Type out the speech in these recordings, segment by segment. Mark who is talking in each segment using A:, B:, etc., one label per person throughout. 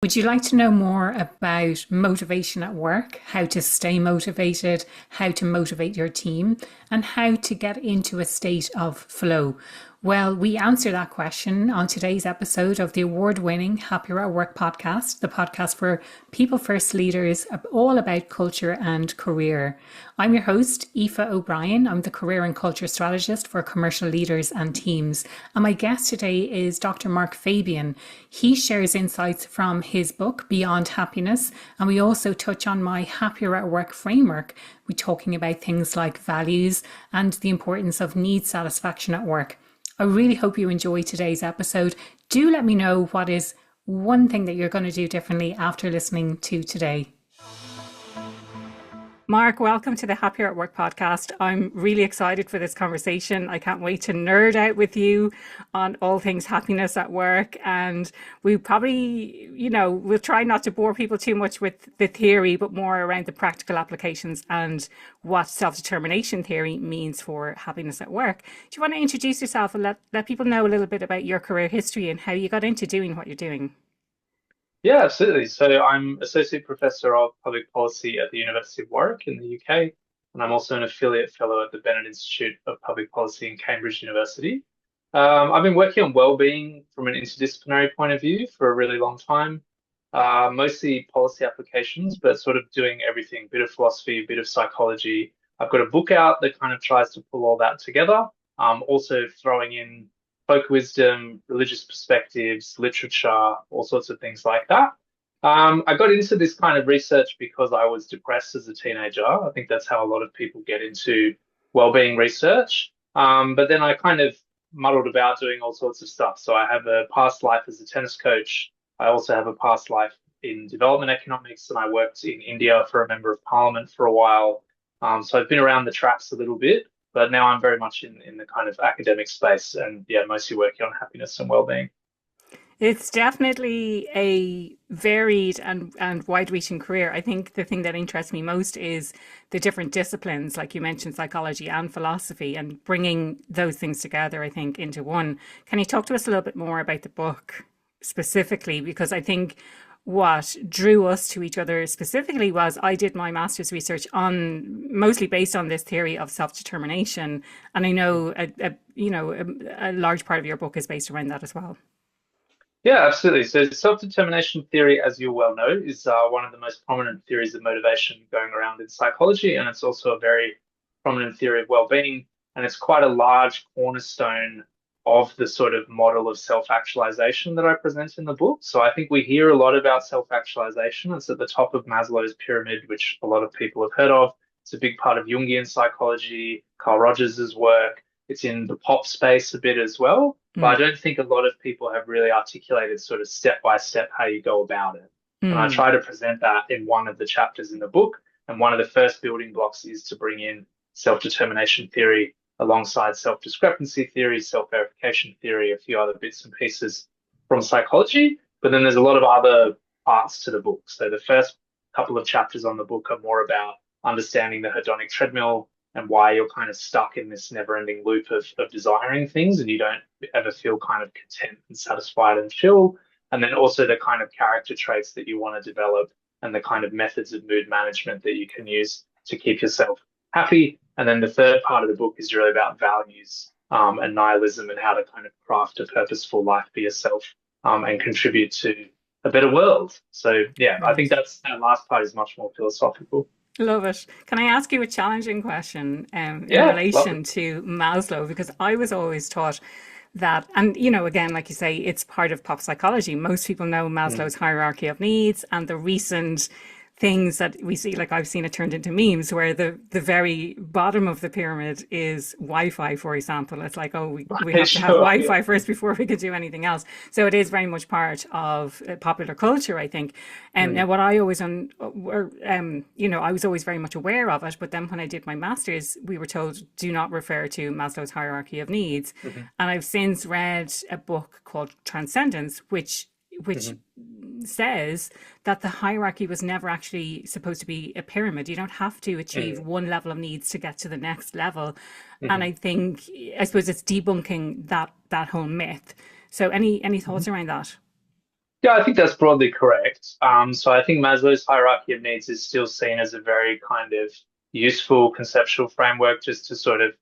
A: Would you like to know more about motivation at work, how to stay motivated, how to motivate your team, and how to get into a state of flow? Well, we answer that question on today's episode of the award-winning Happier at Work podcast, the podcast for people first leaders, all about culture and career. I'm your host, Aoife O'Brien. I'm the career and culture strategist for commercial leaders and teams. And my guest today is Dr. Mark Fabian. He shares insights from his book, Beyond Happiness. And we also touch on my Happier at Work framework. We're talking about things like values and the importance of need satisfaction at work. I really hope you enjoy today's episode. Do let me know what is one thing that you're going to do differently after listening to today. Mark, welcome to the Happier at Work podcast. I'm really excited for this conversation. I can't wait to nerd out with you on all things happiness at work. And we probably, we'll try not to bore people too much with the theory, but more around the practical applications and what self-determination theory means for happiness at work. Do you want to introduce yourself and let people know a little bit about your career history and how you got into doing what you're doing?
B: Yeah, absolutely. So I'm Associate Professor of Public Policy at the University of Warwick in the UK, and I'm also an affiliate fellow at the Bennett Institute of Public Policy in Cambridge University. I've been working on wellbeing from an interdisciplinary point of view for a really long time, mostly policy applications, but sort of doing everything, bit of philosophy, a bit of psychology. I've got a book out that kind of tries to pull all that together, also throwing in folk wisdom, religious perspectives, literature, all sorts of things like that. I got into this kind of research because I was depressed as a teenager. I think that's how a lot of people get into wellbeing research. But then I kind of muddled about doing all sorts of stuff. So I have a past life as a tennis coach. I also have a past life in development economics, and I worked in India for a member of parliament for a while. So I've been around the traps a little bit. But now I'm very much in the kind of academic space and mostly working on happiness and well-being.
A: It's definitely a varied and wide-reaching career. I think the thing that interests me most is the different disciplines, like you mentioned, psychology and philosophy, and bringing those things together, I think, into one. Can you talk to us a little bit more about the book specifically? Because I think what drew us to each other specifically was I did my master's research on mostly based on this theory of self-determination, and I know a large part of your book is based around that as well.
B: Yeah, absolutely. So self-determination theory, as you well know, is one of the most prominent theories of motivation going around in psychology, and it's also a very prominent theory of well-being, and it's quite a large cornerstone of the sort of model of self-actualization that I present in the book. So I think we hear a lot about self-actualization. It's at the top of Maslow's pyramid, which a lot of people have heard of. It's a big part of Jungian psychology, Carl Rogers's work. It's in the pop space a bit as well. But I don't think a lot of people have really articulated sort of step by step how you go about it. And I try to present that in one of the chapters in the book. And one of the first building blocks is to bring in self-determination theory alongside self-discrepancy theory, self-verification theory, a few other bits and pieces from psychology. But then there's a lot of other parts to the book. So the first couple of chapters on the book are more about understanding the hedonic treadmill and why you're kind of stuck in this never-ending loop of desiring things and you don't ever feel kind of content and satisfied and chill. And then also the kind of character traits that you want to develop and the kind of methods of mood management that you can use to keep yourself happy. And then the third part of the book is really about values and nihilism and how to kind of craft a purposeful life for yourself and contribute to a better world. So, yeah, I think that last part is much more philosophical.
A: Love it. Can I ask you a challenging question in
B: Yeah, love
A: relation
B: it.
A: to Maslow? Because I was always taught that, and again, like you say, it's part of pop psychology. Most people know
B: Mm.
A: Maslow's hierarchy of needs and the recent things that we see, like I've seen it turned into memes where the very bottom of the pyramid is Wi-Fi, for example. It's like, oh, we have to have
B: Sure, yeah.
A: Wi-Fi first before we could do anything else. So it is very much part of popular culture, I think. And now
B: Mm.
A: what I always, I was always very much aware of it. But then when I did my master's, we were told, do not refer to Maslow's hierarchy of needs.
B: Mhm.
A: And I've since read a book called Transcendence, which
B: Mhm.
A: says that the hierarchy was never actually supposed to be a pyramid. You don't have to achieve
B: Mm.
A: one level of needs to get to the next level. And
B: Mhm.
A: I suppose it's debunking that whole myth. So any thoughts
B: Mhm.
A: around that?
B: Yeah, I think that's broadly correct. So I think Maslow's hierarchy of needs is still seen as a very kind of useful conceptual framework just to sort of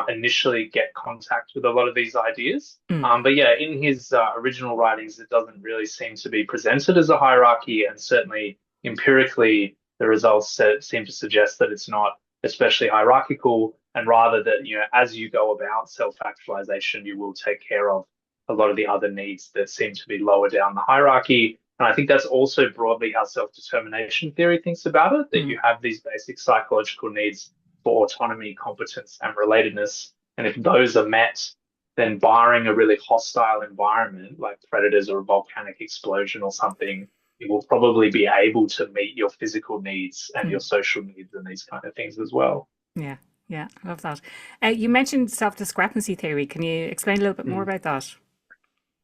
B: initially get contact with a lot of these ideas.
A: Mm,
B: But yeah, in his original writings, it doesn't really seem to be presented as a hierarchy, and certainly empirically, the results seem to suggest that it's not especially hierarchical, and rather that, as you go about self-actualization, you will take care of a lot of the other needs that seem to be lower down the hierarchy. And I think that's also broadly how self-determination theory thinks about it, that
A: mm,
B: you have these basic psychological needs for autonomy, competence, and relatedness. And if those are met, then barring a really hostile environment like predators or a volcanic explosion or something, you will probably be able to meet your physical needs and your
A: mm.
B: social needs and these kind of things as well.
A: Yeah, yeah, I love that. You mentioned self-discrepancy theory. Can you explain a little bit more
B: Mm.
A: about that?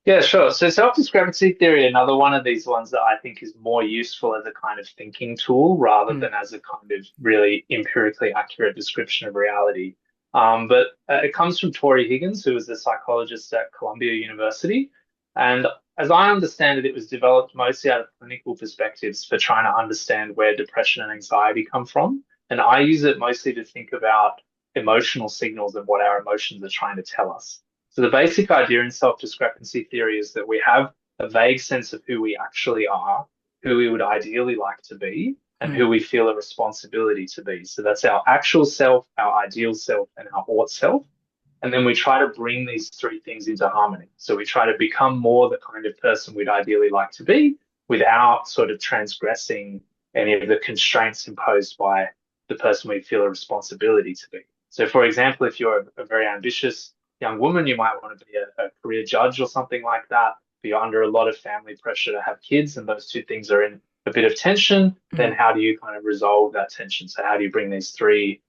B: Yeah, sure. So self-discrepancy theory, another one of these ones that I think is more useful as a kind of thinking tool rather
A: Mm,
B: than as a kind of really empirically accurate description of reality. But it comes from Tori Higgins, who was a psychologist at Columbia University. And as I understand it, it was developed mostly out of clinical perspectives for trying to understand where depression and anxiety come from. And I use it mostly to think about emotional signals and what our emotions are trying to tell us. So the basic idea in self-discrepancy theory is that we have a vague sense of who we actually are, who we would ideally like to be, and
A: mm,
B: who we feel a responsibility to be. So that's our actual self, our ideal self, and our ought self. And then we try to bring these three things into harmony. So we try to become more the kind of person we'd ideally like to be without sort of transgressing any of the constraints imposed by the person we feel a responsibility to be. So, for example, if you're a very ambitious young woman, you might want to be a career judge or something like that, but you're under a lot of family pressure to have kids, and those two things are in a bit of tension. Then
A: mm,
B: how do you kind of resolve that tension? So, how do you bring these three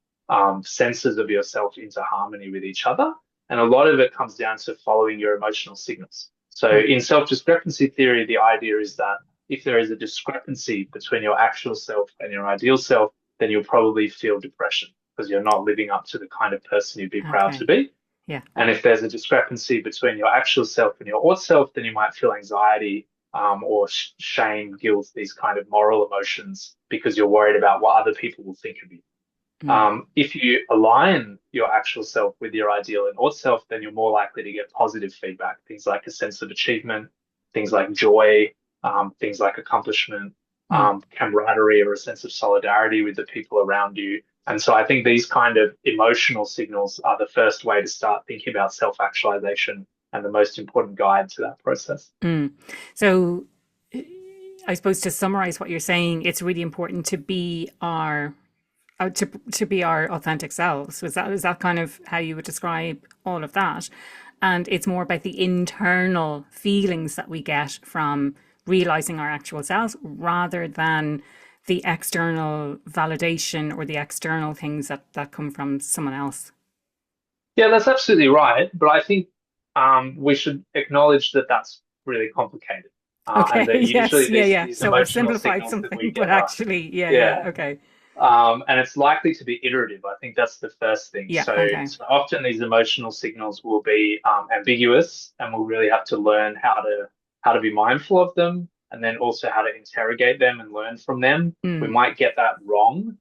B: senses of yourself into harmony with each other? And a lot of it comes down to following your emotional signals. So,
A: mm.
B: in self discrepancy theory, the idea is that if there is a discrepancy between your actual self and your ideal self, then you'll probably feel depression because you're not living up to the kind of person you'd be proud to
A: Okay.
B: be.
A: Yeah.
B: And if there's a discrepancy between your actual self and your ought self, then you might feel anxiety or shame, guilt, these kind of moral emotions because you're worried about what other people will think of you.
A: Mm,
B: If you align your actual self with your ideal and ought self, then you're more likely to get positive feedback, things like a sense of achievement, things like joy, things like accomplishment,
A: mm.
B: camaraderie, or a sense of solidarity with the people around you. And so I think these kind of emotional signals are the first way to start thinking about self-actualization and the most important guide to that process.
A: Mm. So, I suppose to summarize what you're saying, it's really important to be our to be our authentic selves. Was that kind of how you would describe all of that? And it's more about the internal feelings that we get from realizing our actual selves rather than the external validation or the external things that come from someone else.
B: Yeah, that's absolutely right. But I think we should acknowledge that that's really complicated, and
A: Okay,
B: that
A: yes,
B: usually
A: yeah,
B: these
A: yeah.
B: these
A: So I've
B: emotional
A: simplified
B: signals that we
A: something, but
B: get are,
A: actually, yeah, yeah,
B: yeah,
A: okay.
B: and it's likely to be iterative. I think that's the first thing.
A: Yeah,
B: So,
A: okay.
B: so often these emotional signals will be ambiguous, and we'll really have to learn how to be mindful of them, and then also how to interrogate them and learn from them. We
A: Mm,
B: might get that wrong.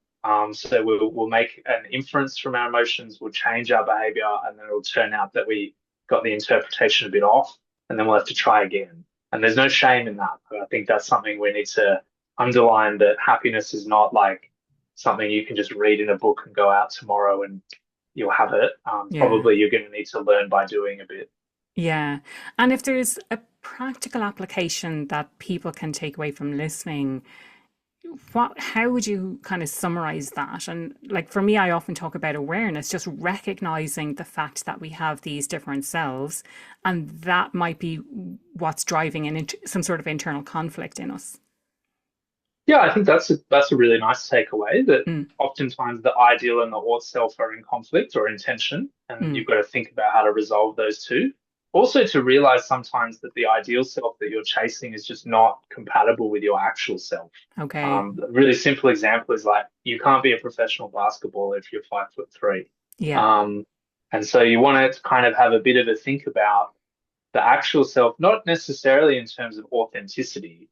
B: So we'll make an inference from our emotions, we'll change our behavior, and then it'll turn out that we got the interpretation a bit off, and then we'll have to try again. And there's no shame in that. But I think that's something we need to underline, that happiness is not like something you can just read in a book and go out tomorrow and you'll have it.
A: yeah.
B: Probably you're going to need to learn by doing a bit.
A: Yeah. And if there's a practical application that people can take away from listening, how would you kind of summarize that? And like for me, I often talk about awareness, just recognizing the fact that we have these different selves, and that might be what's driving some sort of internal conflict in us.
B: Yeah, I think that's a really nice takeaway, that
A: Mm,
B: oftentimes the ideal and the ought self are in conflict or in tension, and
A: mm,
B: you've got to think about how to resolve those two. Also, to realize sometimes that the ideal self that you're chasing is just not compatible with your actual self.
A: okay.
B: A really simple example is like you can't be a professional basketballer if you're 5'3".
A: Yeah.
B: Um, and so you want to kind of have a bit of a think about the actual self, not necessarily in terms of authenticity.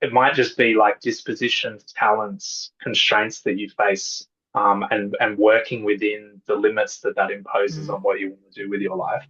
B: It might just be like dispositions, talents, constraints that you face, and working within the limits that that imposes
A: Mm.
B: on what you want to do with your life.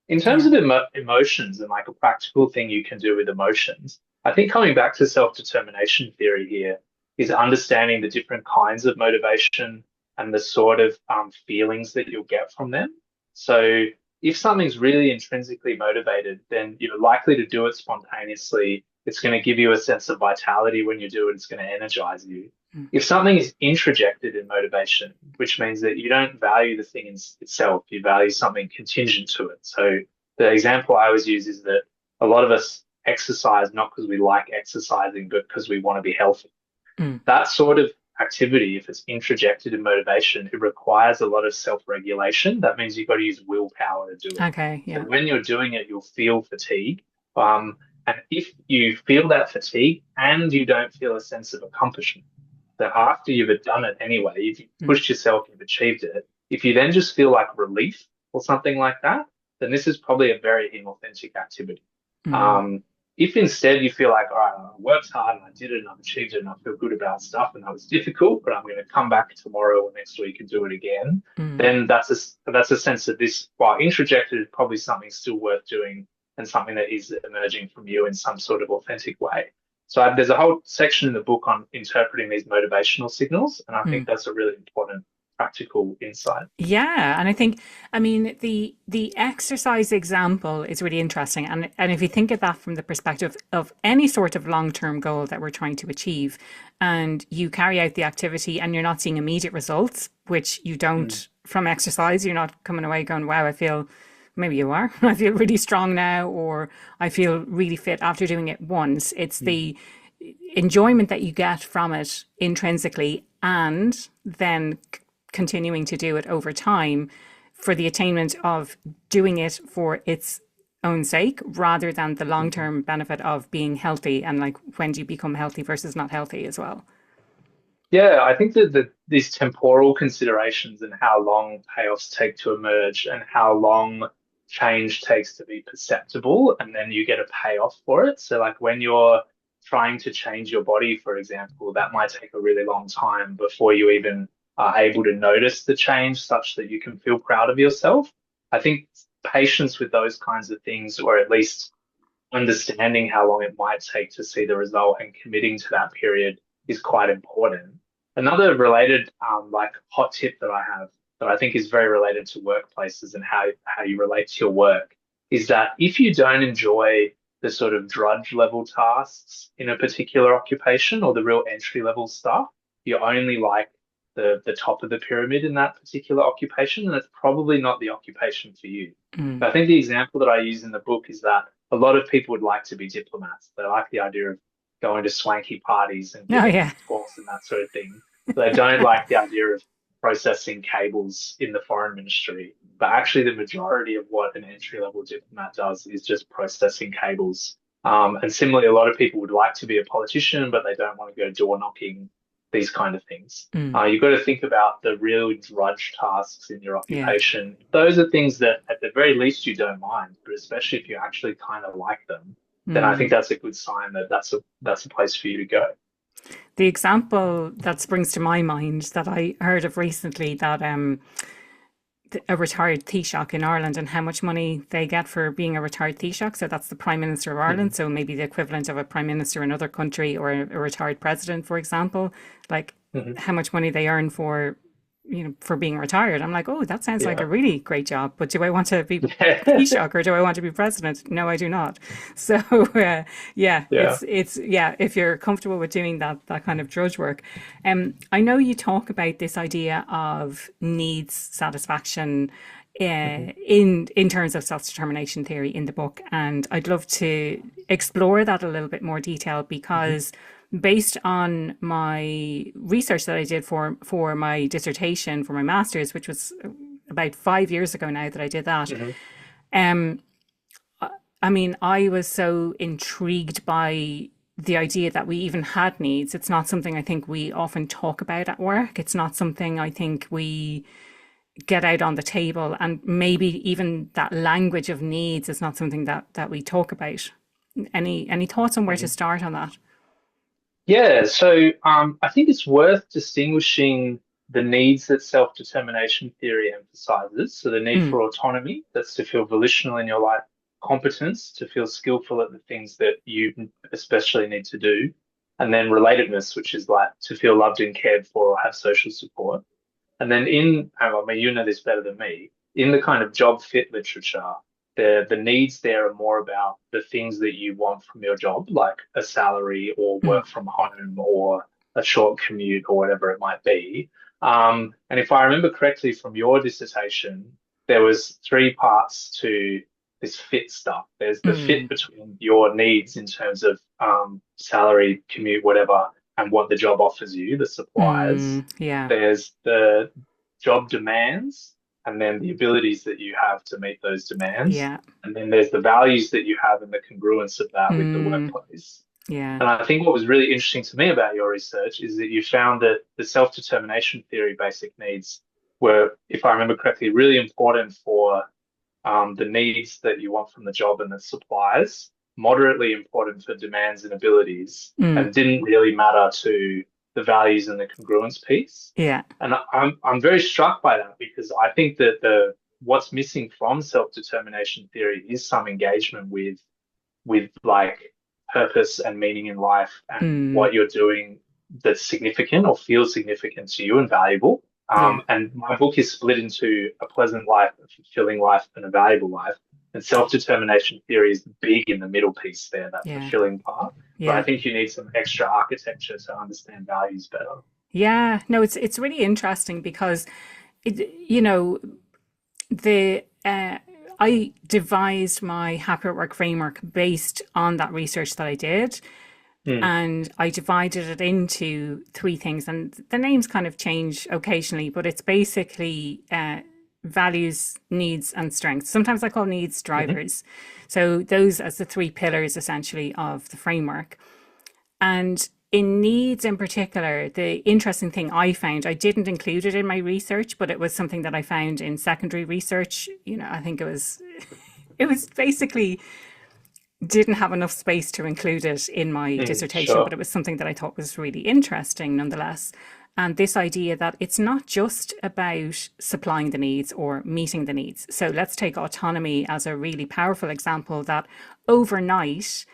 B: In terms
A: Yeah.
B: of emotions and like a practical thing you can do with emotions, I think coming back to self-determination theory here is understanding the different kinds of motivation and the sort of feelings that you'll get from them. So if something's really intrinsically motivated, then you're likely to do it spontaneously. It's going to give you a sense of vitality when you do it. It's going to energize you.
A: Mm.
B: If something is introjected in motivation, which means that you don't value the thing in itself, you value something contingent to it. So the example I always use is that a lot of us exercise not because we like exercising, but because we want to be healthy.
A: Mm.
B: That sort of activity, if it's introjected in motivation, it requires a lot of self-regulation. That means you've got to use willpower to do it.
A: Okay.
B: So
A: Yeah.
B: when you're doing it, you'll feel fatigue. And if you feel that fatigue and you don't feel a sense of accomplishment, that after you've done it anyway, if you've
A: Mm.
B: pushed yourself, you've achieved it, if you then just feel like relief or something like that, then this is probably a very inauthentic activity.
A: Mm.
B: Um, if instead you feel like, all right, I worked hard and I did it and I've achieved it and I feel good about stuff and that was difficult, but I'm going to come back tomorrow or next week and do it again,
A: Mm.
B: then that's a sense that this, while introjected, is probably something still worth doing and something that is emerging from you in some sort of authentic way. So there's a whole section in the book on interpreting these motivational signals, and I think
A: Mm.
B: that's a really important practical insight.
A: Yeah, and I think, I mean, the exercise example is really interesting, and if you think of that from the perspective of any sort of long-term goal that we're trying to achieve, and you carry out the activity and you're not seeing immediate results, which you
B: Mm,
A: don't from exercise, you're not coming away going, "Wow, I feel." Maybe you are. I feel really strong now, or I feel really fit after doing it once. It's
B: mm,
A: the enjoyment that you get from it intrinsically, and then continuing to do it over time for the attainment of doing it for its own sake rather than the long
B: mhm.
A: term benefit of being healthy, and like when do you become healthy versus not healthy as well.
B: Yeah, I think that these temporal considerations and how long payoffs take to emerge and how long change takes to be perceptible, and then you get a payoff for it. So, like when you're trying to change your body, for example, that might take a really long time before you even are able to notice the change such that you can feel proud of yourself. I think patience with those kinds of things, or at least understanding how long it might take to see the result and committing to that period is quite important. Another related, like hot tip that I have that I think is very related to workplaces and how you relate to your work is that if you don't enjoy the sort of drudge level tasks in a particular occupation or the real entry level stuff, you only like the top of the pyramid in that particular occupation, and it's probably not the occupation for you.
A: Mm.
B: But I think the example that I use in the book is that a lot of people would like to be diplomats. They like the idea of going to swanky parties and
A: Oh
B: giving
A: yeah.
B: talks and that sort of thing. They don't like the idea of processing cables in the foreign ministry. But actually, the majority of what an entry level diplomat does is just processing cables. And similarly, a lot of people would like to be a politician, but they don't want to go door knocking, these kind of things.
A: Mm.
B: You've got to think about the real drudge tasks in your
A: Yeah.
B: occupation. Those are things that, at the very least, you don't mind, but especially if you actually kind of like them, then I think
A: Mm.
B: that's a good sign that that's a place for you to go.
A: The example that springs to my mind that I heard of recently, that a retired Taoiseach in Ireland and how much money they get for being a retired Taoiseach. So that's the Prime Minister of
B: Mm-hmm.
A: Ireland. So maybe the equivalent of a Prime Minister in another country, or a retired president, for example. Like
B: Mm-hmm.
A: how much money they earn for, for being retired. I'm like, oh, that sounds like a
B: Yeah.
A: really great job. But do I want to be
B: Yeah.
A: Taoiseach or do I want to be president? No, I do not. So yeah,
B: Yeah.
A: yeah. If you're comfortable with doing that kind of drudge work, I know you talk about this idea of needs satisfaction.
B: Mm-hmm.
A: In terms of self-determination theory in the book, and I'd love to explore that a little bit more detail,
B: Mm-hmm.
A: because based on my research that I did for my dissertation for my master's, which was about 5 years ago now that I did that.
B: Mm-hmm.
A: Um, I mean, I was so intrigued by the idea that we even had needs. It's not something I think we often talk about at work. It's not something I think we get out on the table, and maybe even that language of needs is not something that we talk about. Any thoughts on where to
B: Mhm.
A: start on that?
B: Yeah, so I think it's worth distinguishing the needs that self-determination theory emphasizes. So the need
A: Mm,
B: for autonomy, that's to feel volitional in your life, competence, to feel skillful at the things that you especially need to do, and then relatedness, which is like to feel loved and cared for or have social support. And then I mean, you know this better than me, in the kind of job fit literature, the needs there are more about the things that you want from your job, like a salary or
A: mm,
B: work from home or a short commute or whatever it might be. And if I remember correctly from your dissertation, there was three parts to this fit stuff. There's the fit
A: mm,
B: between your needs in terms of salary, commute, whatever, and what the job offers you, the suppliers.
A: yeah,
B: There's the job demands, and then the abilities that you have to meet those demands.
A: yeah,
B: And then there's the values that you have and the congruence of that with the
A: mm,
B: workplace.
A: yeah,
B: And I think what was really interesting to me about your research is that you found that the self-determination theory basic needs were, if I remember correctly, really important for the needs that you want from the job and the suppliers, moderately important for demands and abilities,
A: mm,
B: and didn't really matter to the values and the congruence piece.
A: yeah,
B: And I'm very struck by that because I think that the what's missing from self-determination theory is some engagement with like purpose and meaning in life and
A: mm,
B: what you're doing that's significant or feels significant to you and valuable.
A: yeah,
B: And my book is split into a pleasant life, a fulfilling life, and a valuable life. And self-determination theory is big in the middle piece there, that
A: yeah,
B: fulfilling part. But I
A: yeah.
B: think you need some extra architecture to understand values better.
A: Yeah, no, it's really interesting because you know, the I devised my happy at work framework based on that research that I did,
B: Mm,
A: and I divided it into three things, and the names kind of change occasionally, but it's basically values, needs, and strengths. Sometimes I call needs
B: mhm,
A: drivers. So those as the three pillars essentially of the framework. And in needs in particular, the interesting thing I found, I didn't include it in my research, but it was something that I found in secondary research. I think it was basically didn't have enough space to include it in my dissertation, but
B: sure.
A: it was something that I thought was really interesting nonetheless. And this idea that it's not just about supplying the needs or meeting the needs. So let's take autonomy as a really powerful example that overnight,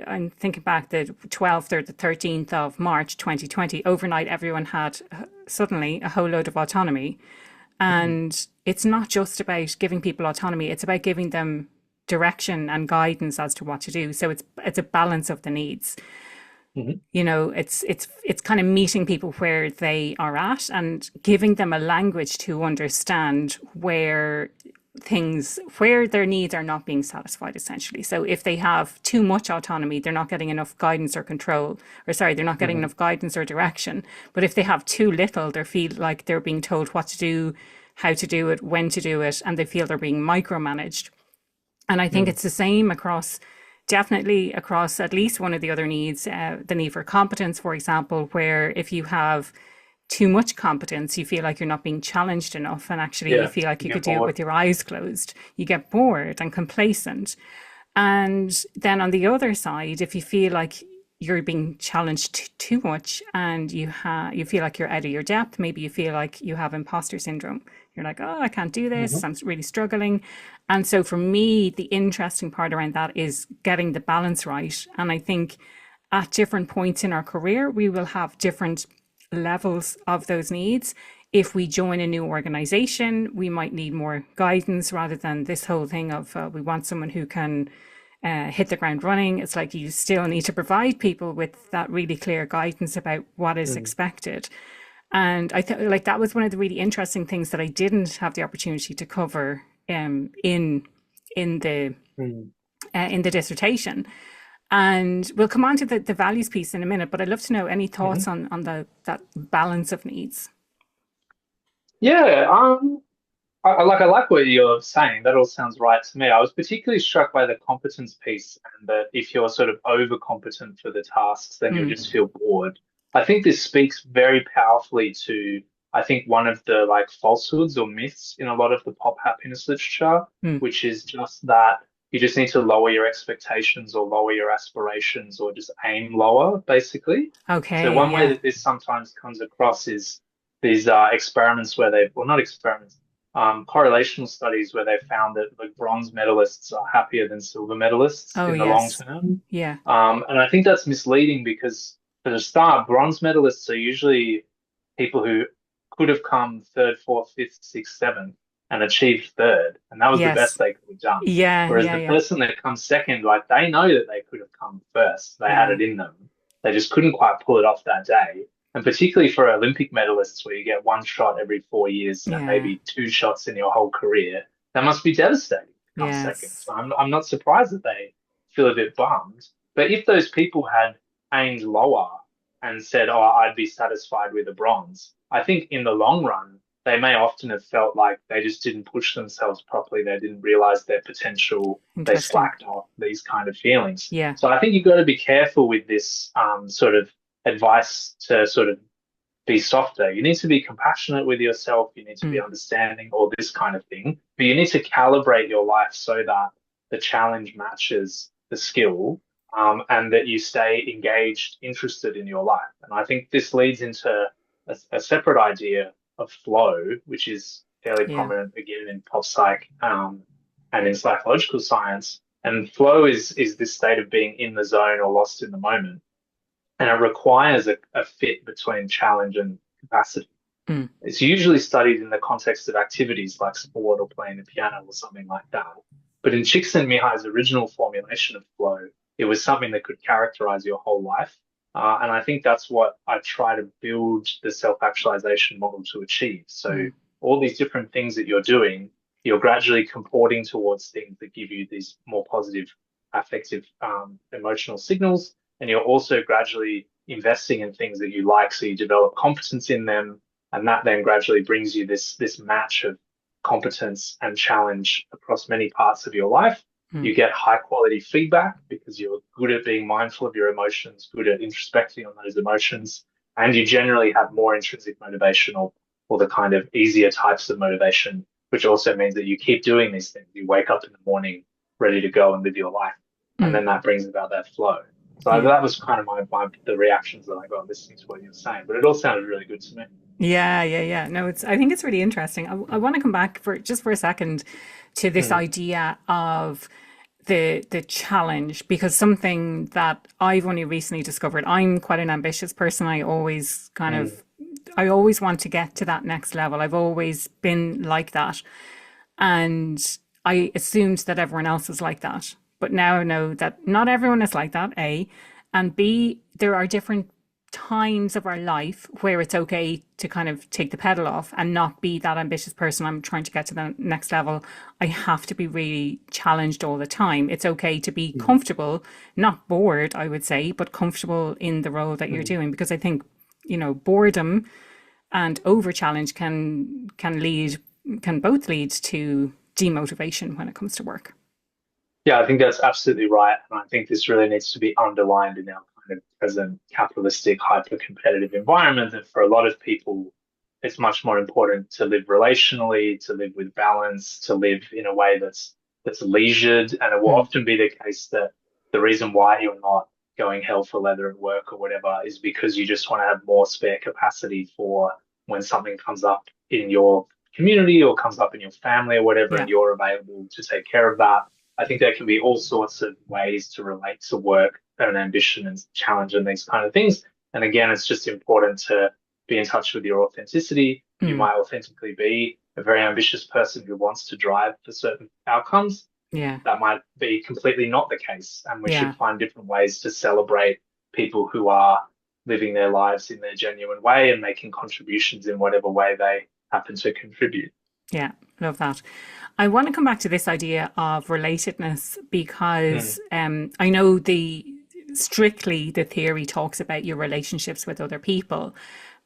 A: I'm thinking back the 12th or the 13th of March 2020, overnight everyone had suddenly a whole load of autonomy.
B: Mm,
A: And it's not just about giving people autonomy, it's about giving them direction and guidance as to what to do. So it's a balance of the needs.
B: mhm,
A: It's kind of meeting people where they are at and giving them a language to understand where their needs are not being satisfied essentially. So if they have too much autonomy, they're not getting enough guidance or control, or sorry, they're not getting
B: mhm,
A: enough guidance or direction. But if they have too little, they feel like they're being told what to do, how to do it, when to do it, and they feel they're being micromanaged. And I think
B: mhm,
A: it's the same definitely across at least one of the other needs, the need for competence, for example, where if you have too much competence, you feel like you're not being challenged enough, and actually you
B: yeah,
A: feel like
B: you
A: you could
B: get
A: do it
B: bored.
A: with your eyes closed. You get bored and complacent. And then on the other side, if you feel like you're being challenged too much and you feel like you're out of your depth, maybe you feel like you have imposter syndrome. You're like, oh, I can't do this.
B: Mhm,
A: I'm really struggling. And so for me, the interesting part around that is getting the balance right. And I think at different points in our career, we will have different levels of those needs. If we join a new organization, we might need more guidance rather than this whole thing of we want someone who can hit the ground running. It's like you still need to provide people with that really clear guidance about what is
B: mm,
A: expected. And I thought like that was one of the really interesting things that I didn't have the opportunity to cover in the
B: mm.
A: in the dissertation. And we'll come on to the values piece in a minute, but I'd love to know any thoughts
B: Mhm.
A: on that balance of needs.
B: Yeah, I like what you're saying. That all sounds right to me. I was particularly struck by the competence piece and that if you're sort of overcompetent for the tasks, then you'll
A: Mm,
B: just feel bored. I think this speaks very powerfully to I think, one of the like falsehoods or myths in a lot of the pop happiness literature,
A: Mm.
B: which is just that you just need to lower your expectations or lower your aspirations or just aim lower, basically. So
A: Okay,
B: one way
A: yeah.
B: that this sometimes comes across is these experiments where they, well, not experiments, correlational studies where they found that like bronze medalists are happier than silver medalists
A: Oh,
B: in the long
A: yes.
B: term.
A: Yeah.
B: And I think that's misleading because, for the start, bronze medalists are usually people who could have come third, fourth, fifth, sixth, seventh and achieved third. And that was the best
A: Yes.
B: they could have done.
A: Yeah,
B: Whereas
A: yeah,
B: the
A: yeah.
B: person that comes second, like they know that they could have come first. They had
A: Yeah.
B: it in them. They just couldn't quite pull it off that day. And particularly for Olympic medalists, where you get one shot every 4 years and
A: Yeah.
B: maybe two shots in your whole career, that must be devastating to come second.
A: Yes.
B: So I'm not surprised that they feel a bit bummed. But if those people had aimed lower and said, "Oh, I'd be satisfied with a bronze," I think in the long run, they may often have felt like they just didn't push themselves properly. They didn't realize their potential. They
A: Interesting.
B: slacked off, these kind of feelings.
A: Yeah.
B: So I think you've got to be careful with this sort of advice to sort of be softer. You need to be compassionate with yourself. You need to be
A: Mm.
B: understanding, all this kind of thing. But you need to calibrate your life so that the challenge matches the skill, and that you stay engaged, interested in your life. And I think this leads into a separate idea of flow, which is fairly
A: Yeah.
B: prominent again in pop psych, and in psychological science. And flow is this state of being in the zone or lost in the moment, and it requires a fit between challenge and capacity.
A: Mm.
B: It's usually studied in the context of activities like sport or playing the piano or something like that. But in Csikszentmihalyi's original formulation of flow, it was something that could characterize your whole life. And I think that's what I try to build the self-actualization model to achieve. So
A: Mm.
B: all these different things that you're doing, you're gradually comporting towards things that give you these more positive affective, emotional signals, and you're also gradually investing in things that you like, so you develop competence in them, and that then gradually brings you this match of competence and challenge across many parts of your life.
A: Mm.
B: You get high quality feedback because you're good at being mindful of your emotions, good at introspecting on those emotions, and you generally have more intrinsic motivation, or the kind of easier types of motivation, which also means that you keep doing these things. You wake up in the morning ready to go and live your life, and
A: Mm.
B: then that brings about that flow. So
A: Yeah.
B: that was kind of my the reactions that I got listening to what you were saying, but it all sounded really good to me.
A: Yeah, yeah, yeah. No, it's, I think it's really interesting. I want to come back for just for a second to this
B: Mm,
A: idea of the challenge, because something that I've only recently discovered, I'm quite an ambitious person.
B: mm,
A: I always want to get to that next level. I've always been like that. And I assumed that everyone else is like that. But now I know that not everyone is like that, A. And B, there are different times of our life where it's okay to kind of take the pedal off and not be that ambitious person. I'm trying to get to the next level. I have to be really challenged all the time. It's okay to be
B: mm,
A: comfortable, not bored, I would say, but comfortable in the role that you're
B: mm.
A: doing. Because I think, boredom and over challenge can both lead to demotivation when it comes to work.
B: Yeah, I think that's absolutely right. And I think this really needs to be underlined in our kind of present capitalistic, hyper competitive environment. That for a lot of people, it's much more important to live relationally, to live with balance, to live in a way that's leisured. And it will
A: Mm.
B: often be the case that the reason why you're not going hell for leather at work or whatever is because you just want to have more spare capacity for when something comes up in your community or comes up in your family or whatever,
A: Yeah.
B: and you're available to take care of that. I think there can be all sorts of ways to relate to work and ambition and challenge and these kind of things. And again, it's just important to be in touch with your authenticity. You
A: Mm.
B: might authentically be a very ambitious person who wants to drive for certain outcomes.
A: Yeah.
B: That might be completely not the case. And we
A: Yeah.
B: should find different ways to celebrate people who are living their lives in their genuine way and making contributions in whatever way they happen to contribute.
A: Yeah. Love that. I want to come back to this idea of relatedness because
B: Mm,
A: I know the theory talks about your relationships with other people,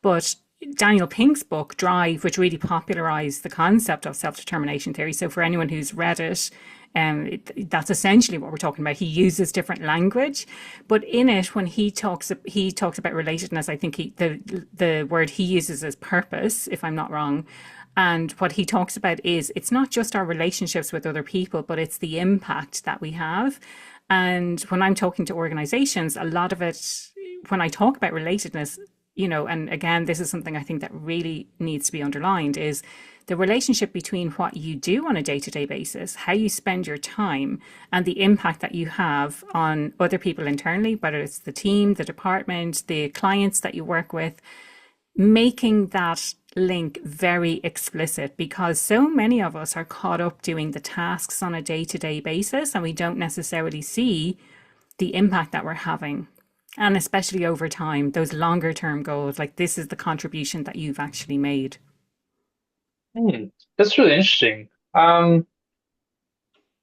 A: but Daniel Pink's book Drive, which really popularized the concept of self-determination theory. So for anyone who's read it, That's essentially what we're talking about. He uses different language, but in it, when he talks about relatedness, I think the word he uses is purpose, if I'm not wrong. And what he talks about is it's not just our relationships with other people, but it's the impact that we have. And when I'm talking to organizations, a lot of it, when I talk about relatedness, and again, this is something I think that really needs to be underlined is the relationship between what you do on a day to day basis, how you spend your time, and the impact that you have on other people internally, whether it's the team, the department, the clients that you work with, making that link very explicit because so many of us are caught up doing the tasks on a day to day basis and we don't necessarily see the impact that we're having. And especially over time, those longer term goals, like this is the contribution that you've actually made.
B: Hmm, that's really interesting.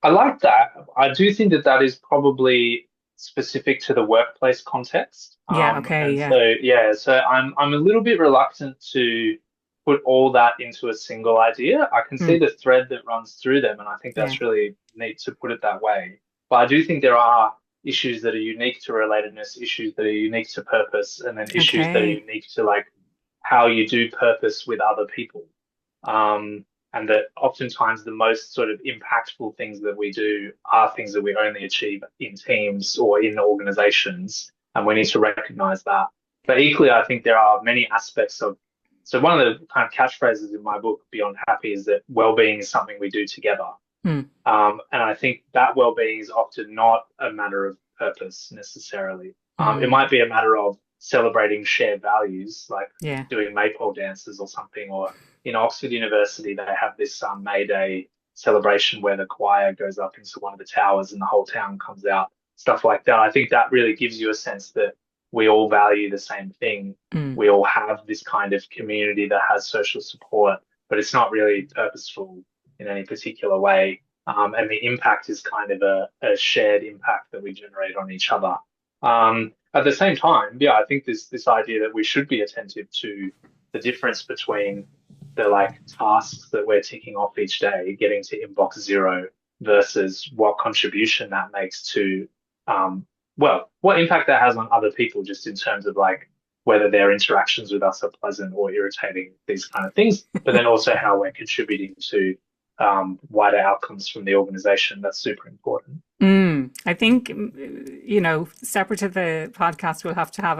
B: I like that. I do think that that is probably specific to the workplace context.
A: Yeah, okay,
B: And
A: yeah.
B: so yeah, so I'm a little bit reluctant to put all that into a single idea. I can see
A: Mm,
B: the thread that runs through them, and I think
A: yeah.
B: that's really neat to put it that way. But I do think there are issues that are unique to relatedness, issues that are unique to purpose, and then issues that are
A: Okay.
B: unique to like how you do purpose with other people. And that oftentimes the most sort of impactful things that we do are things that we only achieve in teams or in organizations, and we need to recognize that. But equally, I think there are many aspects of. So one of the kind of catchphrases in my book, Beyond Happy, is that well-being is something we do together.
A: Mm,
B: And I think that well-being is often not a matter of purpose necessarily. It
A: mm,
B: might be a matter of celebrating shared values, like
A: yeah.
B: doing maypole dances or something. Or in Oxford University, they have this May Day celebration where the choir goes up into one of the towers and the whole town comes out, stuff like that. I think that really gives you a sense that we all value the same thing.
A: Mm,
B: We all have this kind of community that has social support, but it's not really purposeful in any particular way. And the impact is kind of a shared impact that we generate on each other. At the same time, yeah, I think this idea that we should be attentive to the difference between the like tasks that we're ticking off each day, getting to inbox zero versus what contribution that makes to, what impact that has on other people, just in terms of like whether their interactions with us are pleasant or irritating, these kind of things, but then also how we're contributing to wider outcomes from the organization. That's super important.
A: I think, separate to the podcast, we'll have to have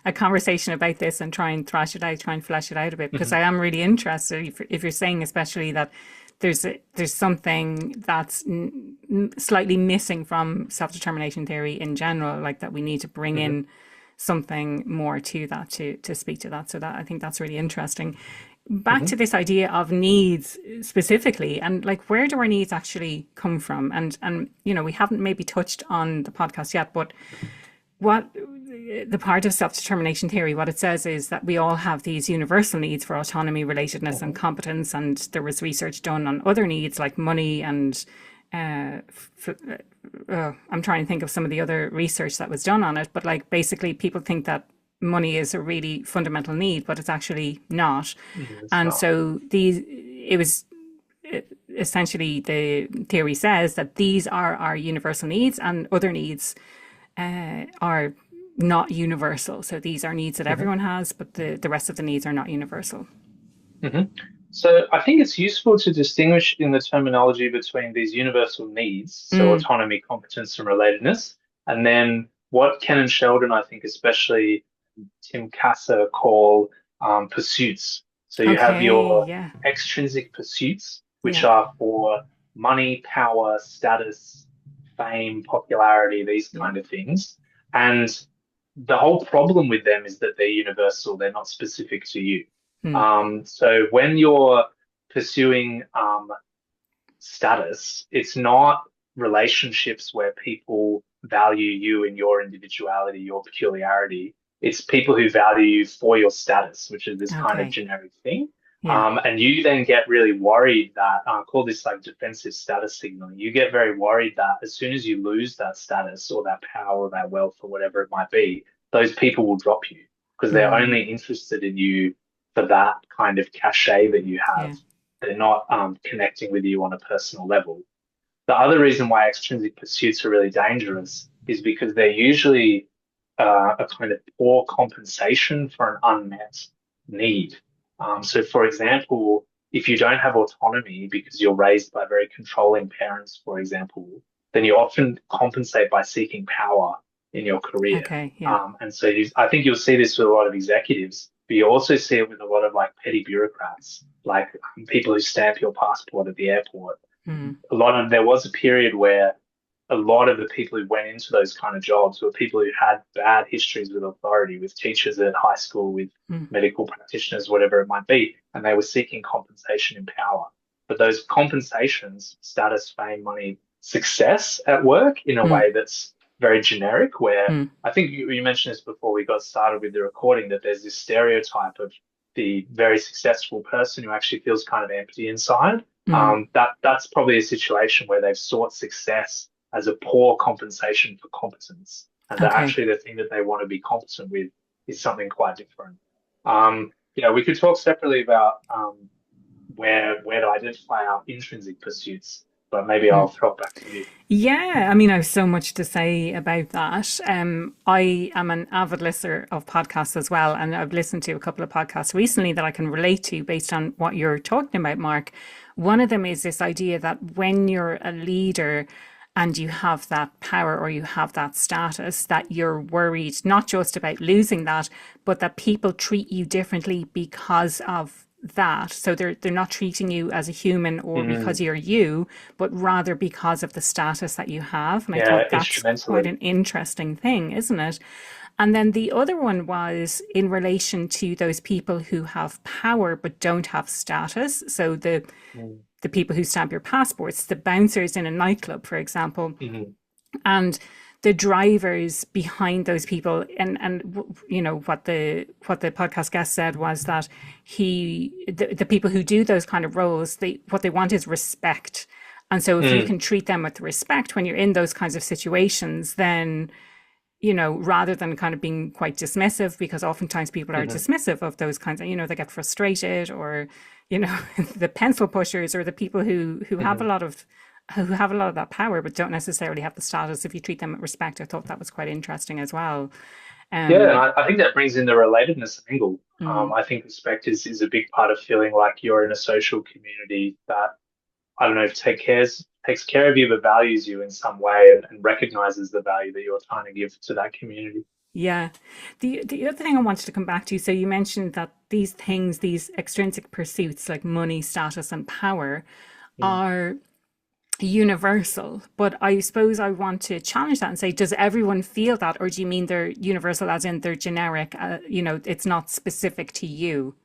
A: a conversation about this and try and thrash it out, try and flesh it out a bit, because
B: Hmm.
A: I am really interested if you're saying especially that there's something that's slightly missing from self-determination theory in general, like that we need to bring
B: Hmm.
A: in something more to that to speak to that. So that I think that's really interesting. Back to
B: Hmm.
A: this idea of needs specifically, and like where do our needs actually come from? And we haven't maybe touched on the podcast yet, but what the part of self-determination theory, what it says is that we all have these universal needs for autonomy, relatedness, and
B: Hmm.
A: competence. And there was research done on other needs like money and uh, I'm trying to think of some of the other research that was done on it. But like basically, people think that money is a really fundamental need, but it's actually not.
B: It's
A: And
B: not.
A: so it was essentially the theory says that these are our universal needs, and other needs are not universal. So these are needs that
B: Hmm.
A: everyone has, but the rest of the needs are not universal.
B: Hmm. So I think it's useful to distinguish in the terminology between these universal needs, so
A: Mm,
B: autonomy, competence, and relatedness, and then what Ken and Sheldon, I think, especially Tim Kasser, call pursuits. So you have
A: okay.
B: your
A: Yeah.
B: extrinsic pursuits, which
A: Yeah.
B: are for money, power, status, fame, popularity, these
A: Yeah.
B: kind of things. And the whole problem with them is that they're universal, they're not specific to you.
A: Mm,
B: So when you're pursuing status, it's not relationships where people value you and your individuality, your peculiarity. It's people who value you for your status, which is this kind of
A: okay.
B: generic thing.
A: Yeah.
B: And you then get really worried that, call this like defensive status signaling. You get very worried that as soon as you lose that status or that power or that wealth or whatever it might be, those people will drop you because they're
A: Mm,
B: only interested in you for that kind of cachet that you have.
A: yeah.
B: They're not connecting with you on a personal level. The other reason why extrinsic pursuits are really dangerous is because they're usually a kind of poor compensation for an unmet need. So, for example, if you don't have autonomy because you're raised by very controlling parents, for example, then you often compensate by seeking power in your career.
A: Okay, yeah.
B: And so I think you'll see this with a lot of executives, but you also see it with a lot of like petty bureaucrats, like people who stamp your passport at the airport.
A: Mm,
B: There was a period where a lot of the people who went into those kind of jobs were people who had bad histories with authority, with teachers at high school, with
A: mm,
B: medical practitioners, whatever it might be, and they were seeking compensation in power. But those compensations, status, fame, money, success at work in a
A: mm,
B: way that's very generic, where
A: mm.
B: I think you mentioned this before we got started with the recording, that there's this stereotype of the very successful person who actually feels kind of empty inside.
A: Mm.
B: That's probably a situation where they've sought success as a poor compensation for competence, and that
A: Okay.
B: actually the thing that they want to be competent with is something quite different. We could talk separately about where to identify our intrinsic pursuits, but maybe
A: Mm.
B: I'll throw it back to you.
A: Yeah, I mean, I have so much to say about that. I am an avid listener of podcasts as well, and I've listened to a couple of podcasts recently that I can relate to based on what you're talking about, Mark. One of them is this idea that when you're a leader and you have that power or you have that status, that you're worried not just about losing that, but that people treat you differently because of that. So they're not treating you as a human or because
B: Mm,
A: you're you, but rather because of the status that you have. And I
B: yeah,
A: thought that's quite
B: instrumentally.
A: an interesting thing, isn't it? And then the other one was in relation to those people who have power but don't have status. So
B: Mm,
A: the people who stamp your passports, the bouncers in a nightclub, for example,
B: mhm,
A: and the drivers behind those people. And you know what the podcast guest said was that the people who do those kind of roles, they what they want is respect. And so if you
B: mm,
A: can treat them with respect when you're in those kinds of situations, then rather than kind of being quite dismissive, because oftentimes people are
B: mhm,
A: dismissive of those kinds of, they get frustrated, or, the pencil pushers, or the people who have a
B: mhm.
A: lot of that power but don't necessarily have the status. If you treat them with respect, I thought that was quite interesting as well.
B: Yeah, and
A: Um,
B: I think that brings in the relatedness angle.
A: mm,
B: I think respect is a big part of feeling like you're in a social community that I don't know, takes care of you, but values you in some way and recognizes the value that you're trying to give to that community.
A: yeah. The other thing I wanted to come back to, so you mentioned that these things, these extrinsic pursuits like money, status, and power,
B: Mm.
A: are universal. But I suppose I want to challenge that and say, does everyone feel that, or do you mean they're universal as in they're generic? It's not specific to you.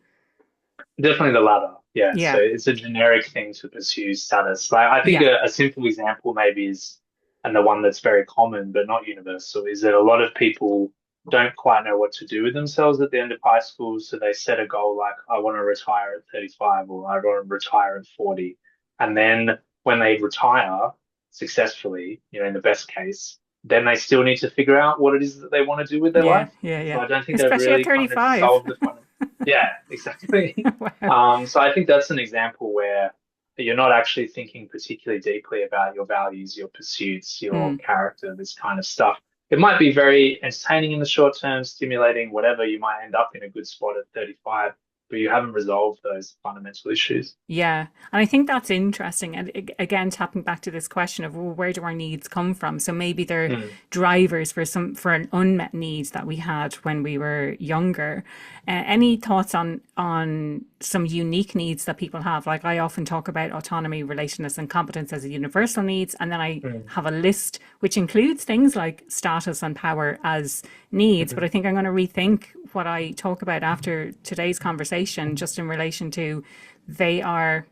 B: Definitely the latter. Yeah. So
A: Yeah,
B: it's a generic thing to pursue status. Like I think
A: yeah,
B: a simple example maybe is, and the one that's very common but not universal, is that a lot of people don't quite know what to do with themselves at the end of high school. So they set a goal like, I want to retire at 35 or I want to retire at 40. And then when they retire successfully, in the best case, then they still need to figure out what it is that they want to do with their
A: yeah,
B: life.
A: yeah,
B: So
A: yeah.
B: I don't think they've
A: Especially at
B: really kind of
A: 35.
B: solved the fun. Yeah, exactly.
A: Wow.
B: So I think that's an example where you're not actually thinking particularly deeply about your values, your pursuits, your
A: Hmm.
B: character, this kind of stuff. It might be very entertaining in the short term, stimulating, whatever. You might end up in a good spot at 35, but you haven't resolved those fundamental issues.
A: Yeah, and I think that's interesting. And again, tapping back to this question of, well, where do our needs come from? So maybe they're
B: Mm,
A: drivers for an unmet need that we had when we were younger. Any thoughts on some unique needs that people have? Like I often talk about autonomy, relatedness, and competence as a universal needs, and then I
B: mm,
A: have a list which includes things like status and power as needs. But I
B: mhm,
A: think I'm going to rethink what I talk about after today's conversation, just in relation to they are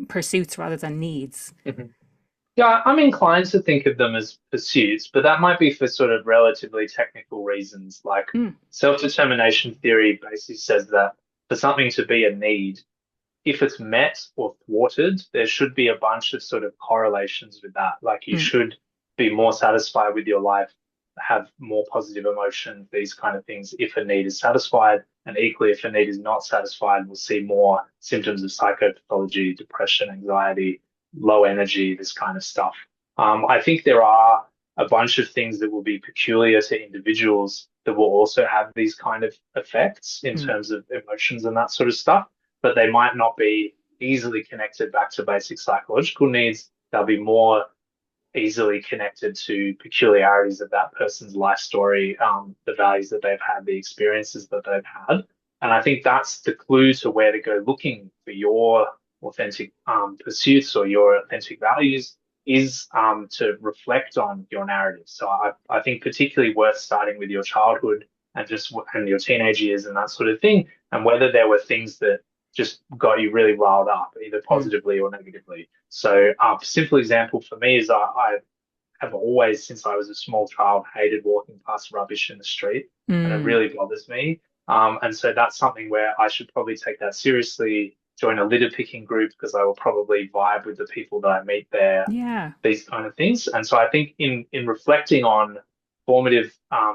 A: pursuits rather than needs.
B: mhm. Yeah, I'm inclined to think of them as pursuits, but that might be for sort of relatively technical reasons. Like
A: Mm,
B: self-determination theory basically says that for something to be a need, if it's met or thwarted, there should be a bunch of sort of correlations with that. Like you
A: mm,
B: should be more satisfied with your life, have more positive emotion, these kind of things if a need is satisfied. And equally, if a need is not satisfied, we'll see more symptoms of psychopathology, depression, anxiety. low energy, this kind of stuff. I think there are a bunch of things that will be peculiar to individuals that will also have these kind of effects in
A: Mm.
B: terms of emotions and that sort of stuff, but they might not be easily connected back to basic psychological needs. They'll be more easily connected to peculiarities of that person's life story, the values that they've had, the experiences that they've had. And I think that's the clue to where to go looking for your authentic pursuits or your authentic values is to reflect on your narrative. So I think particularly worth starting with your childhood and just and your teenage years and that sort of thing, and whether there were things that just got you really riled up, either
A: Mm.
B: positively or negatively. So, a simple example for me is I have always, since I was a small child, hated walking past rubbish in the street, and it
A: Mm.
B: really bothers me. And so that's something where I should probably take that seriously, join a litter picking group because I will probably vibe with the people that I meet there,
A: Yeah.
B: these kind of things. And so I think in reflecting on formative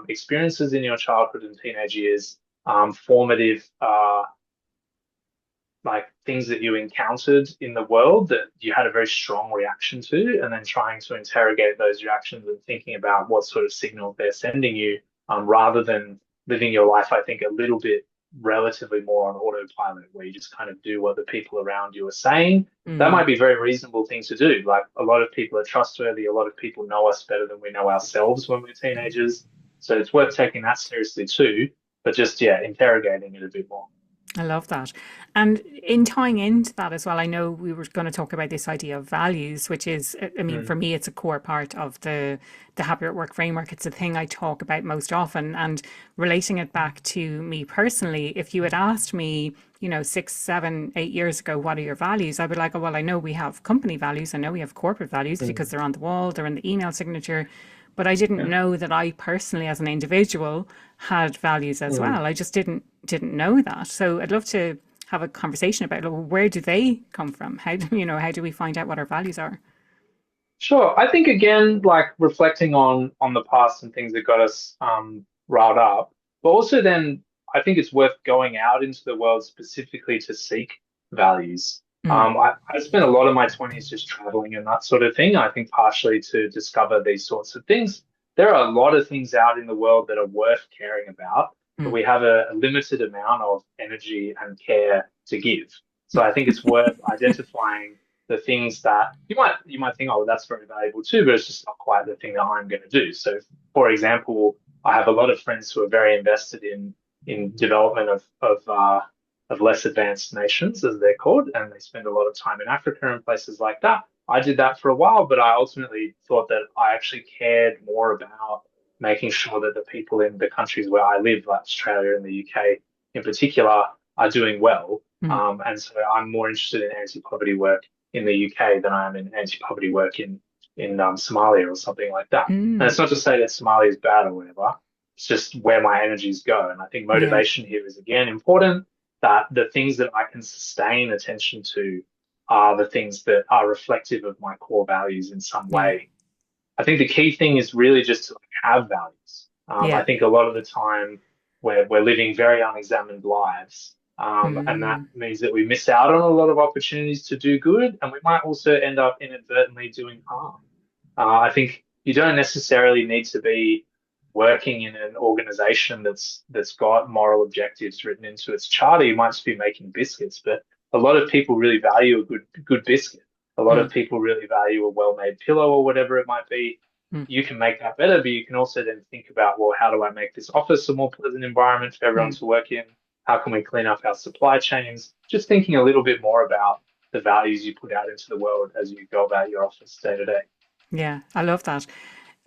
B: experiences in your childhood and teenage years, formative like things that you encountered in the world that you had a very strong reaction to, and then trying to interrogate those reactions and thinking about what sort of signals they're sending you, rather than living your life, I think, a little bit relatively more on autopilot, where you just kind of do what the people around you are saying. That
A: Mm.
B: might be a very reasonable thing to do. Like a lot of people are trustworthy, a lot of people know us better than we know ourselves when we're teenagers. So it's worth taking that seriously too, but just, yeah, interrogating it a bit more.
A: I love that. And in tying into that as well, I know we were going to talk about this idea of values, which is, I mean, for
B: Mm,
A: me, it's a core part of the Happier at Work framework. It's a thing I talk about most often. And relating it back to me personally, if you had asked me, 6, 7, 8 years ago, what are your values? I'd be like, oh, well, I know we have company values. I know we have corporate values because
B: mm,
A: they're on the wall, they're in the email signature. But I didn't
B: yeah.
A: know that I personally, as an individual, had values as
B: Mm.
A: well. I just didn't know that. So I'd love to have a conversation about, well, where do they come from? How do how do we find out what our values are?
B: Sure. I think again, like reflecting on the past and things that got us riled up, but also then I think it's worth going out into the world specifically to seek values.
A: Mm.
B: I spent a lot of my 20s just traveling and that sort of thing. I think partially to discover these sorts of things. There are a lot of things out in the world that are worth caring about, but
A: Mm.
B: we have a limited amount of energy and care to give. So I think it's worth identifying the things that you might think, oh, that's very valuable too, but it's just not quite the thing that I'm going to do. So, for example, I have a lot of friends who are very invested in development of less advanced nations, as they're called, and they spend a lot of time in Africa and places like that. I did that for a while, but I ultimately thought that I actually cared more about making sure that the people in the countries where I live, like Australia and the UK in particular, are doing well.
A: Mm.
B: And so I'm more interested in anti-poverty work in the UK than I am in anti-poverty work in Somalia or something like that. And
A: Mm.
B: it's not to say that Somalia is bad or whatever. It's just where my energies go. And I think
A: Yeah.
B: motivation here is again important. That the things that I can sustain attention to are the things that are reflective of my core values in some
A: Yeah.
B: way. I think the key thing is really just to like, have values. I
A: Yeah.
B: think a lot of the time we're living very unexamined lives, and that
A: Mm.
B: means that we miss out on a lot of opportunities to do good, and we might also end up inadvertently doing harm. I think you don't necessarily need to be working in an organization that's got moral objectives written into its charter. You might just be making biscuits, but a lot of people really value a good biscuit. A lot
A: Mm.
B: of people really value a well-made pillow or whatever it might be.
A: Mm.
B: You can make that better, but you can also then think about, well, how do I make this office a more pleasant environment for everyone
A: Mm.
B: to work in? How can we clean up our supply chains? Just thinking a little bit more about the values you put out into the world as you go about your office day to day.
A: Yeah. I love that.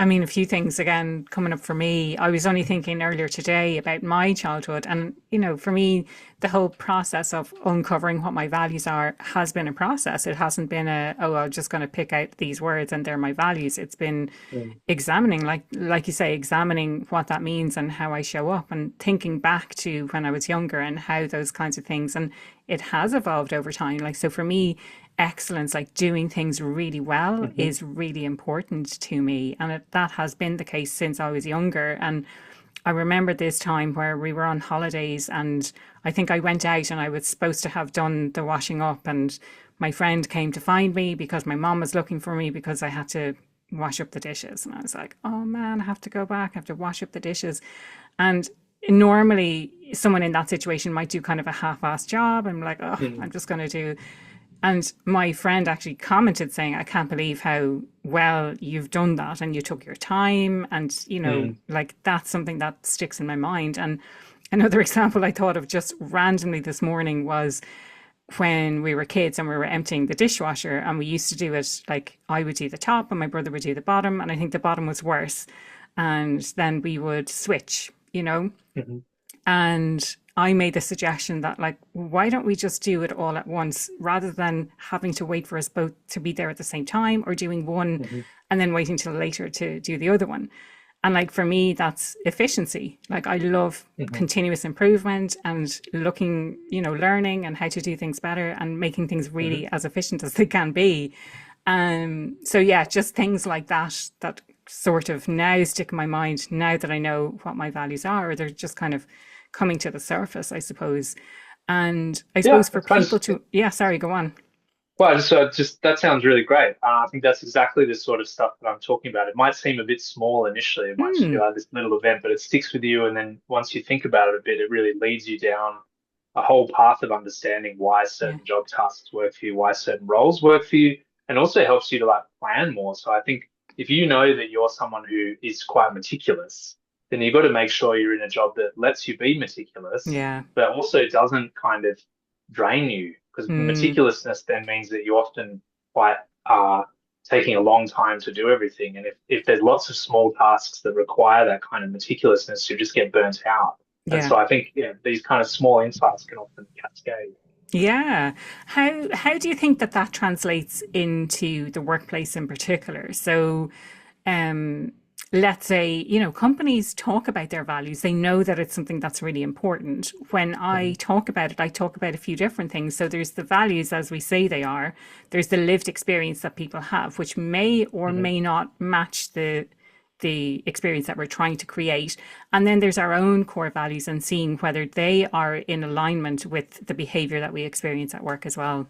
A: I mean, a few things again coming up for me. I was only thinking earlier today about my childhood. And, for me, the whole process of uncovering what my values are has been a process. It hasn't been oh, I'm just going to pick out these words and they're my values. It's been
B: Mm,
A: examining, like you say, examining what that means and how I show up and thinking back to when I was younger and how those kinds of things. And it has evolved over time. Like, so for me, excellence, like doing things really well,
B: mhm,
A: is really important to me. And that has been the case since I was younger. And I remember this time where we were on holidays, and I think I went out and I was supposed to have done the washing up, and my friend came to find me because my mom was looking for me because I had to wash up the dishes. And I was like, oh man, I have to go back, I have to wash up the dishes. And normally someone in that situation might do kind of a half-assed job. I'm like, oh, I'm
B: Mm,
A: just going to do. And my friend actually commented saying, I can't believe how well you've done that and you took your time. And,
B: mm,
A: like that's something that sticks in my mind. And another example I thought of just randomly this morning was when we were kids and we were emptying the dishwasher, and we used to do it like I would do the top and my brother would do the bottom. And I think the bottom was worse. And then we would switch.
B: mhm,
A: And I made the suggestion that, like, why don't we just do it all at once rather than having to wait for us both to be there at the same time, or doing one
B: mhm,
A: and then waiting till later to do the other one. And like for me, that's efficiency. Like I love
B: mhm,
A: continuous improvement and looking, learning and how to do things better and making things
B: mhm.
A: really as efficient as they can be. So yeah, just things like that that sort of now stick in my mind now that I know what my values are. They're just kind of coming to the surface, I suppose. And I
B: Yeah,
A: suppose for
B: it's kind
A: people
B: of.
A: to, yeah, sorry, go on.
B: Well, just that sounds really great. I think that's exactly the sort of stuff that I'm talking about. It might seem a bit small initially. It might just be
A: Hmm.
B: like this little event, but it sticks with you. And then once you think about it a bit, it really leads you down a whole path of understanding why
A: Yeah.
B: certain job tasks work for you, why certain roles work for you, and also helps you to like plan more. So I think if you know that you're someone who is quite meticulous, then you've got to make sure you're in a job that lets you be meticulous,
A: Yeah.
B: but also doesn't kind of drain you, because
A: Hmm.
B: meticulousness then means that you often quite are taking a long time to do everything. And if there's lots of small tasks that require that kind of meticulousness, you just get burnt out. And
A: Yeah.
B: so I think, yeah, these kind of small insights can often cascade.
A: Yeah. How do you think that that translates into the workplace in particular? So, um, let's say, companies talk about their values. They know that it's something that's really important. When I
B: Mhm,
A: talk about it, I talk about a few different things. So there's the values as we say they are. There's the lived experience that people have, which may or
B: mhm.
A: may not match the experience that we're trying to create. And then there's our own core values and seeing whether they are in alignment with the behavior that we experience at work as well.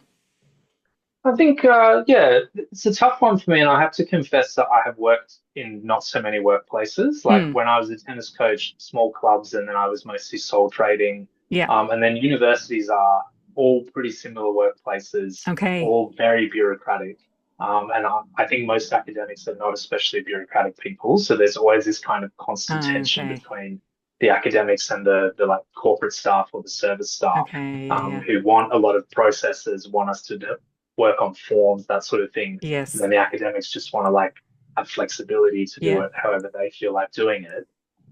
B: I think, yeah, it's a tough one for me, and I have to confess that I have worked in not so many workplaces. Like
A: Hmm.
B: when I was a tennis coach, small clubs, and then I was mostly sole trading.
A: Yeah.
B: And then universities are all pretty similar workplaces,
A: Okay.
B: all very bureaucratic. And I think most academics are not especially bureaucratic people, so there's always this kind of constant tension
A: Okay.
B: between the academics and the like corporate staff or the service staff,
A: Okay. Yeah.
B: who want a lot of processes, want us to work on forms, that sort of thing. And
A: Yes.
B: then the academics just want to like have flexibility to do
A: Yeah.
B: it however they feel like doing it.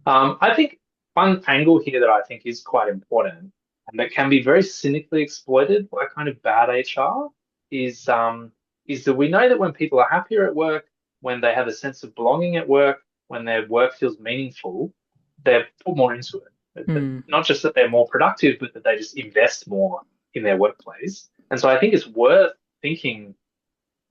B: I think one angle here that I think is quite important and that can be very cynically exploited by kind of bad HR is that we know that when people are happier at work, when they have a sense of belonging at work, when their work feels meaningful, they put more into it.
A: Hmm.
B: Not just that they're more productive, but that they just invest more in their workplace. And so I think it's worth thinking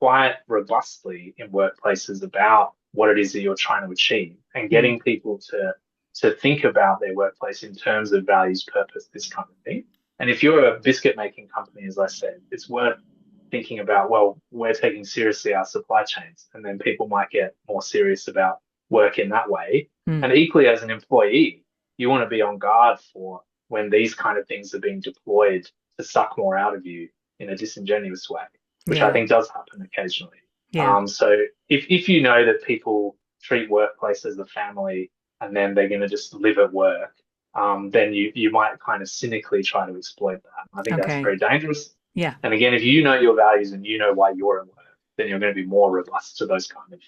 B: quite robustly in workplaces about what it is that you're trying to achieve and
A: Hmm.
B: getting people to think about their workplace in terms of values, purpose, this kind of thing. And if you're a biscuit making company, as I said, it's worth thinking about, well, we're taking seriously our supply chains, and then people might get more serious about work in that way.
A: Hmm.
B: And equally, as an employee, you want to be on guard for when these kind of things are being deployed to suck more out of you in a disingenuous way, which I
A: Yeah.
B: think does happen occasionally.
A: Yeah.
B: So if you know that people treat workplace as a family and then they're going to just live at work, then you might kind of cynically try to exploit that. I think that's
A: Okay.
B: very dangerous.
A: Yeah.
B: And again, if you know your values and you know why you're at work, then you're going to be more robust to those kind of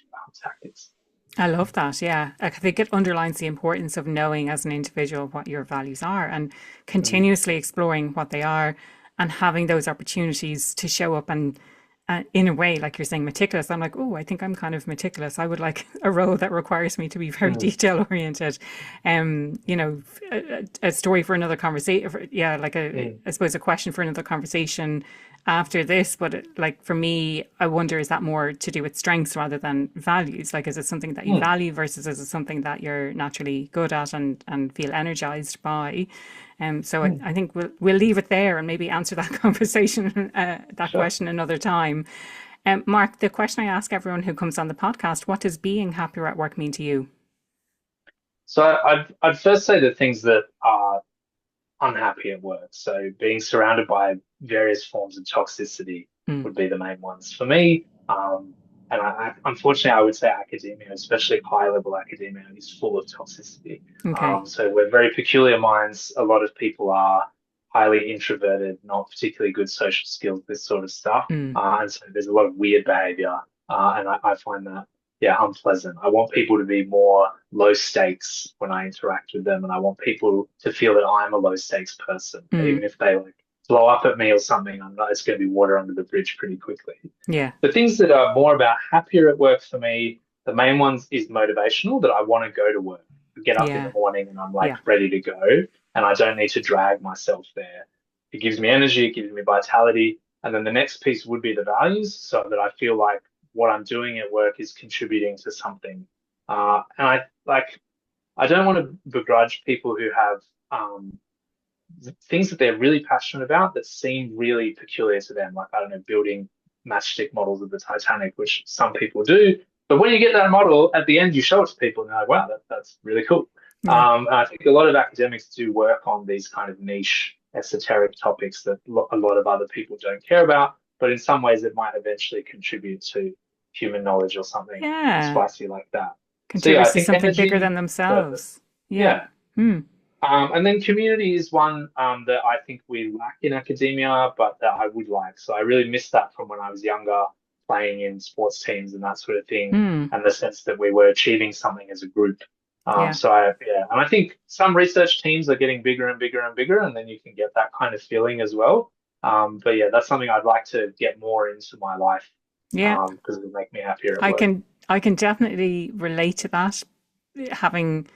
B: tactics.
A: I love that. Yeah. I think it underlines the importance of knowing as an individual what your values are and
B: Mm,
A: continuously exploring what they are and having those opportunities to show up and in a way, like you're saying, meticulous. I'm like, oh, I think I'm kind of meticulous. I would like a role that requires me to be very
B: mm,
A: detail oriented. A story for another conversation. Yeah, like
B: mm,
A: I suppose a question for another conversation. after this, but like for me, I wonder, is that more to do with strengths rather than values? Like, is it something that you
B: Hmm,
A: value versus is it something that you're naturally good at and feel energized by? So
B: hmm,
A: I think we'll leave it there and maybe answer that conversation, that
B: sure.
A: question another time. Mark, the question I ask everyone who comes on the podcast: what does being happier at work mean to you?
B: So I'd first say the things that are unhappy at work. So being surrounded by various forms of toxicity
A: Mm,
B: would be the main ones for me. And unfortunately, I would say academia, especially high level academia, is full of toxicity.
A: okay.
B: So we're very peculiar minds. A lot of people are highly introverted, not particularly good social skills, this sort of stuff.
A: Mm,
B: And so there's a lot of weird behavior. And I find that, yeah, unpleasant. I want people to be more low stakes when I interact with them. And I want people to feel that I'm a low stakes person.
A: mm,
B: Even if they like blow up at me or something, I'm not, it's going to be water under the bridge pretty quickly.
A: yeah.
B: The things that are more about happier at work for me, the main ones is motivational, that I want to go to work. I get up in the
A: Yeah.
B: morning and I'm like
A: Yeah.
B: ready to go and I don't need to drag myself there. It gives me energy, it gives me vitality. And then the next piece would be the values so that I feel like what I'm doing at work is contributing to something. And I don't want to begrudge people who have things that they're really passionate about that seem really peculiar to them, like, I don't know, building matchstick models of the Titanic, which some people do. But when you get that model, at the end, you show it to people and they're like, wow, that's really cool.
A: Yeah.
B: And I think a lot of academics do work on these kind of niche esoteric topics that a lot of other people don't care about, but in some ways it might eventually contribute to human knowledge or something
A: Yeah.
B: spicy like that. So yeah, I
A: Contributes to
B: think
A: something bigger
B: energy,
A: than
B: purpose.
A: themselves. Yeah.
B: Yeah.
A: Hmm.
B: And then community is one that I think we lack in academia, but that I would like. So I really missed that from when I was younger, playing in sports teams and that sort of thing,
A: Hmm.
B: and the sense that we were achieving something as a group.
A: Yeah.
B: Yeah, and I think some research teams are getting bigger and bigger and bigger, and then you can get that kind of feeling as well. But yeah, that's something I'd like to get more into my life
A: Yeah.
B: because it would make me happier at
A: I
B: work.
A: can I can definitely relate to that. Having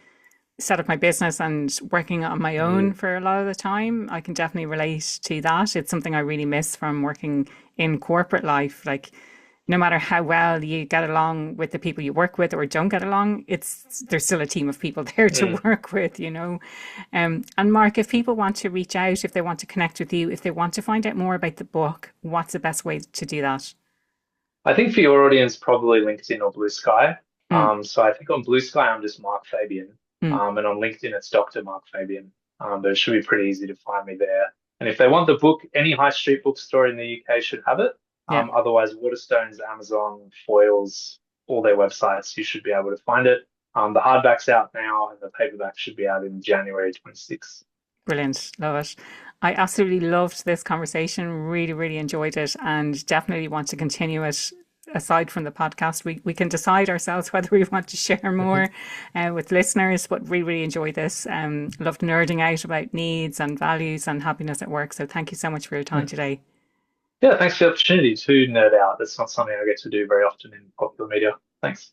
A: set up my business and working on my own
B: Mm,
A: for a lot of the time, I can definitely relate to that. It's something I really miss from working in corporate life. Like, no matter how well you get along with the people you work with or don't get along, it's there's still a team of people there to
B: mm.
A: work with, And Mark, if people want to reach out, if they want to connect with you, if they want to find out more about the book, what's the best way to do that?
B: I think for your audience, probably LinkedIn or Blue Sky.
A: Mm,
B: So I think on Blue Sky, I'm just Mark Fabian.
A: mm,
B: And on LinkedIn, it's Dr. Mark Fabian. But it should be pretty easy to find me there. And if they want the book, any high street bookstore in the UK should have it.
A: yeah.
B: Otherwise, Waterstones, Amazon, Foyles, all their websites, you should be able to find it. The hardback's out now, and the paperback should be out in January 26th.
A: Brilliant. Love it. I absolutely loved this conversation. Really, really enjoyed it and definitely want to continue it aside from the podcast. We can decide ourselves whether we want to share more with listeners, but really, really enjoyed this. Loved nerding out about needs and values and happiness at work. So thank you so much for your time today.
B: Yeah, thanks for the opportunity to nerd out. That's not something I get to do very often in popular media. Thanks.